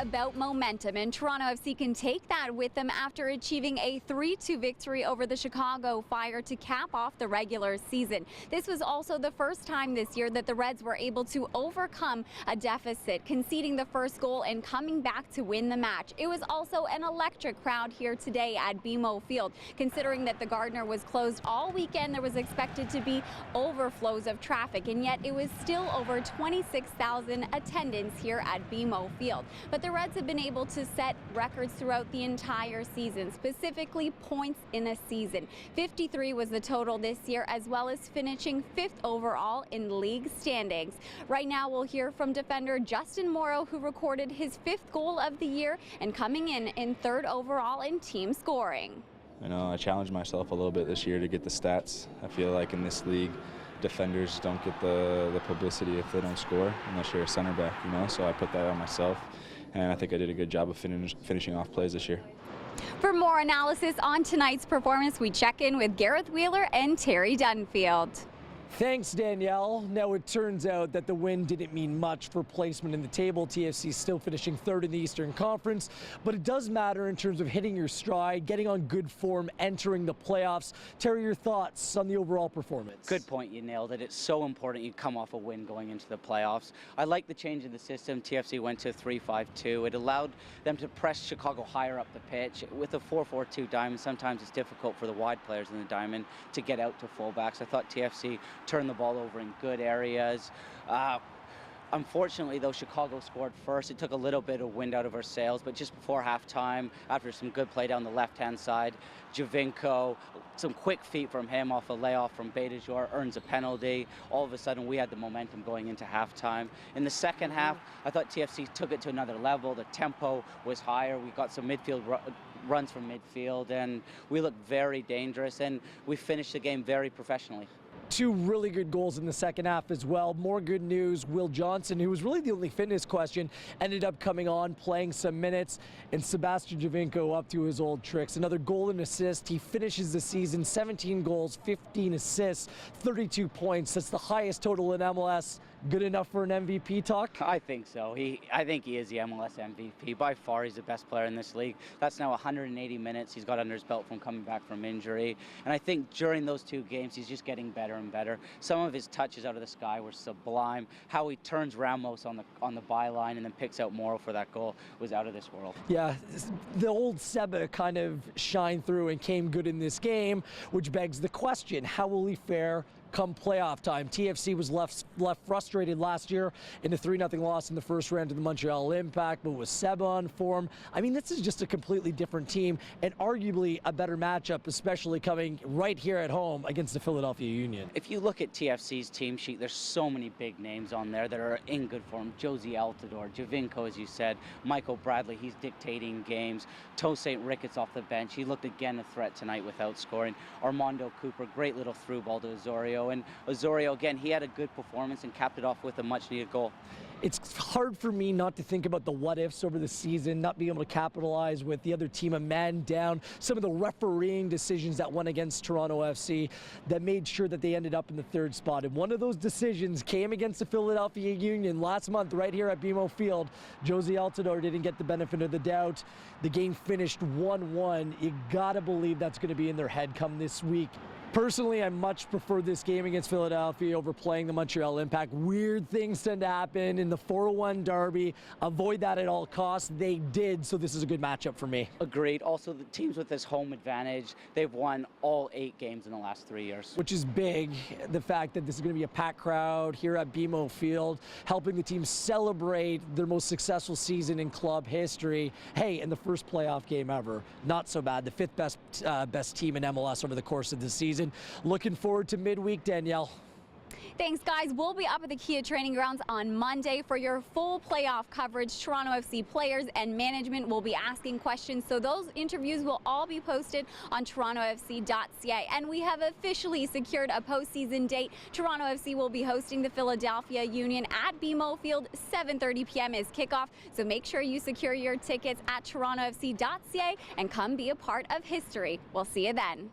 about momentum, and Toronto FC can take that with them after achieving a 3-2 victory over the Chicago Fire to cap off the regular season. This was also the first time this year that the Reds were able to overcome a deficit, conceding the first goal and coming back to win the match. It was also an electric crowd here today at BMO Field. Considering that the Gardner was closed all weekend, there was expected to be overflows of traffic, and yet it was still over 26,000 attendance here at BMO Field. But the Reds have been able to set records throughout the entire season, specifically points in a season. 53 was the total this year, as well as finishing 5th overall in league standings. Right now we'll hear from defender Justin Morrow, who recorded his 5th goal of the year and coming in 3rd overall in team scoring. You know, I challenged myself a little bit this year to get the stats. I feel like in this league, defenders don't get the publicity if they don't score, unless you're a center back, you know, so I put that on myself, and I think I did a good job of finishing off plays this year. For more analysis on tonight's performance, we check in with Gareth Wheeler and Terry Dunfield. Thanks, Danielle. Now, it turns out that the win didn't mean much for placement in the table. TFC still finishing 3rd in the Eastern Conference, but it does matter in terms of hitting your stride, getting on good form, entering the playoffs. Terry, your thoughts on the overall performance? Good point. You nailed it. It's so important you come off a win going into the playoffs. I like the change in the system. TFC went to 3-5-2. It allowed them to press Chicago higher up the pitch. With a 4-4-2 diamond, sometimes it's difficult for the wide players in the diamond to get out to fullbacks. I thought TFC turned the ball over in good areas. Unfortunately, though, Chicago scored first. It took a little bit of wind out of our sails, but just before halftime, after some good play down the left-hand side, Javinko, some quick feet from him off a layoff from Beitajor, earns a penalty. All of a sudden, we had the momentum going into halftime. In the second half, I thought TFC took it to another level. The tempo was higher. We got some midfield runs from midfield, and we looked very dangerous, and we finished the game very professionally. 2 really good goals in the second half as well. More good news, Will Johnson, who was really the only fitness question, ended up coming on, playing some minutes, and Sebastian Javinko up to his old tricks. Another goal and assist. He finishes the season 17 goals, 15 assists, 32 points. That's the highest total in MLS. Good enough for an MVP talk? I think so. I think he is the MLS MVP. By far, he's the best player in this league. That's now 180 minutes he's got under his belt from coming back from injury. And I think during those 2 games, he's just getting better and better. Some of his touches out of the sky were sublime. How he turns Ramos on the byline and then picks out Morrow for that goal was out of this world. Yeah, the old Seba kind of shined through and came good in this game, which begs the question, how will he fare come playoff time? TFC was left frustrated last year in a 3-0 loss in the first round to the Montreal Impact, but with Seba on form, I mean, this is just a completely different team and arguably a better matchup, especially coming right here at home against the Philadelphia Union. If you look at TFC's team sheet, there's so many big names on there that are in good form. Josie Altidore, Javinko, as you said, Michael Bradley, he's dictating games. Toe St. Ricketts off the bench. He looked again a threat tonight without scoring. Armando Cooper, great little through ball to Osorio. And Osorio, again, he had a good performance and capped it off with a much-needed goal. It's hard for me not to think about the what-ifs over the season, not being able to capitalize with the other team a man down, some of the refereeing decisions that went against Toronto FC that made sure that they ended up in the 3rd spot. And one of those decisions came against the Philadelphia Union last month right here at BMO Field. Josie Altidore didn't get the benefit of the doubt. The game finished 1-1. You gotta believe that's gonna be in their head come this week. Personally, I much prefer this game against Philadelphia over playing the Montreal Impact. Weird things tend to happen in the 401 derby. Avoid that at all costs. They did, so this is a good matchup for me. Agreed. Also, the teams with this home advantage, they've won all 8 games in the last 3 years. Which is big, the fact that this is going to be a packed crowd here at BMO Field, helping the team celebrate their most successful season in club history. Hey, in the first playoff game ever, not so bad. The 5th best team in MLS over the course of the season. Looking forward to midweek, Danielle. Thanks, guys. We'll be up at the Kia Training Grounds on Monday for your full playoff coverage. Toronto FC players and management will be asking questions, so those interviews will all be posted on torontofc.ca. And we have officially secured a postseason date. Toronto FC will be hosting the Philadelphia Union at BMO Field. 7:30 p.m. is kickoff, so make sure you secure your tickets at torontofc.ca and come be a part of history. We'll see you then.